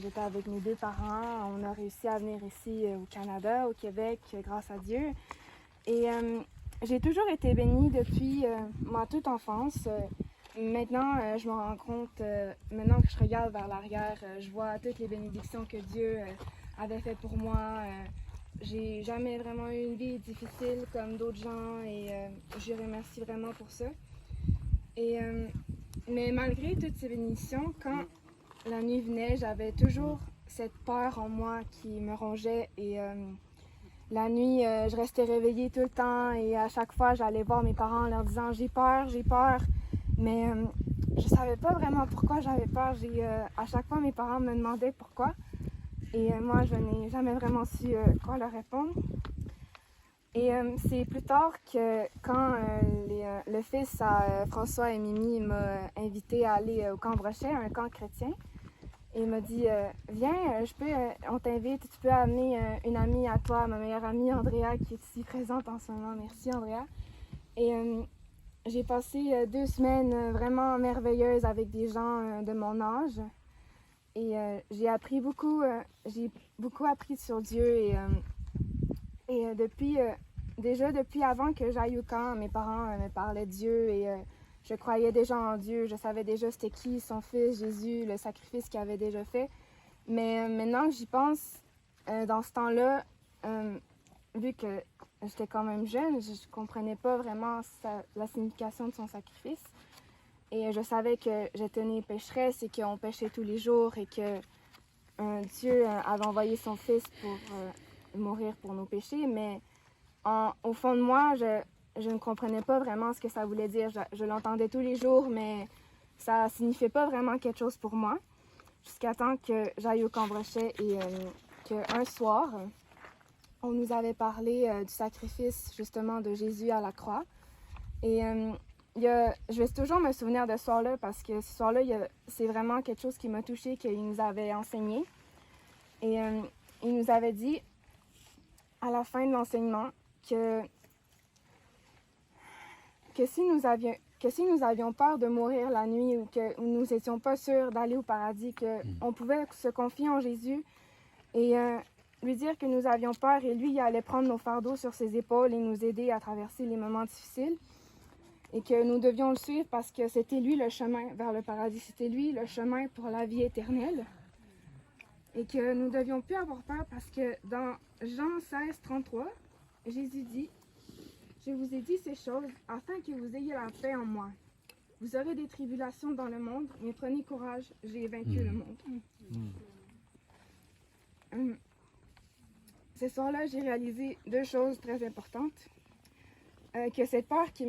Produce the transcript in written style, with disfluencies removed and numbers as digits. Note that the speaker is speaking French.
j'étais avec mes deux parents. On a réussi à venir ici au Canada, au Québec, grâce à Dieu. Et j'ai toujours été bénie depuis ma toute enfance. Maintenant, je me rends compte, maintenant que je regarde vers l'arrière, je vois toutes les bénédictions que Dieu avait fait pour moi. J'ai jamais vraiment eu une vie difficile comme d'autres gens et je remercie vraiment pour ça. Et, mais malgré toutes ces bénédictions, quand la nuit venait, j'avais toujours cette peur en moi qui me rongeait et la nuit, je restais réveillée tout le temps et à chaque fois, j'allais voir mes parents en leur disant « j'ai peur ». Mais je savais pas vraiment pourquoi j'avais peur. À chaque fois, mes parents me demandaient pourquoi et moi, je n'ai jamais vraiment su quoi leur répondre. Et c'est plus tard que quand le fils à François et Mimi m'a invité à aller au Camp Brochet, un camp chrétien. Et il m'a dit viens, on t'invite, tu peux amener une amie à toi, ma meilleure amie Andrea qui est ici présente en ce moment. Merci Andrea. Et j'ai passé 2 semaines vraiment merveilleuses avec des gens de mon âge. Et j'ai beaucoup appris sur Dieu et depuis avant que j'aille au camp, mes parents me parlaient de Dieu et je croyais déjà en Dieu. Je savais déjà c'était qui son fils, Jésus, le sacrifice qu'il avait déjà fait. Mais maintenant que j'y pense, dans ce temps-là, vu que j'étais quand même jeune, je ne comprenais pas vraiment la signification de son sacrifice. Et je savais que j'étais née pécheresse et qu'on péchait tous les jours et que Dieu avait envoyé son fils pour mourir pour nos péchés. Mais au fond de moi, je ne comprenais pas vraiment ce que ça voulait dire. Je l'entendais tous les jours, mais ça ne signifiait pas vraiment quelque chose pour moi. Jusqu'à temps que j'aille au Camp Brochet et qu'un soir, on nous avait parlé du sacrifice justement de Jésus à la croix. Et je vais toujours me souvenir de ce soir-là parce que ce soir-là, c'est vraiment quelque chose qui m'a touchée, qu'il nous avait enseigné. Et il nous avait dit, à la fin de l'enseignement, que si nous avions peur de mourir la nuit ou que nous n'étions pas sûrs d'aller au paradis, qu'on pouvait se confier en Jésus et lui dire que nous avions peur et lui, il allait prendre nos fardeaux sur ses épaules et nous aider à traverser les moments difficiles. Et que nous devions le suivre parce que c'était lui le chemin vers le paradis, c'était lui le chemin pour la vie éternelle. Et que nous ne devions plus avoir peur parce que dans Jean 16, 33, Jésus dit « Je vous ai dit ces choses afin que vous ayez la paix en moi. Vous aurez des tribulations dans le monde, mais prenez courage, j'ai vaincu le monde. » Ce soir-là, j'ai réalisé 2 choses très importantes. Que cette peur qui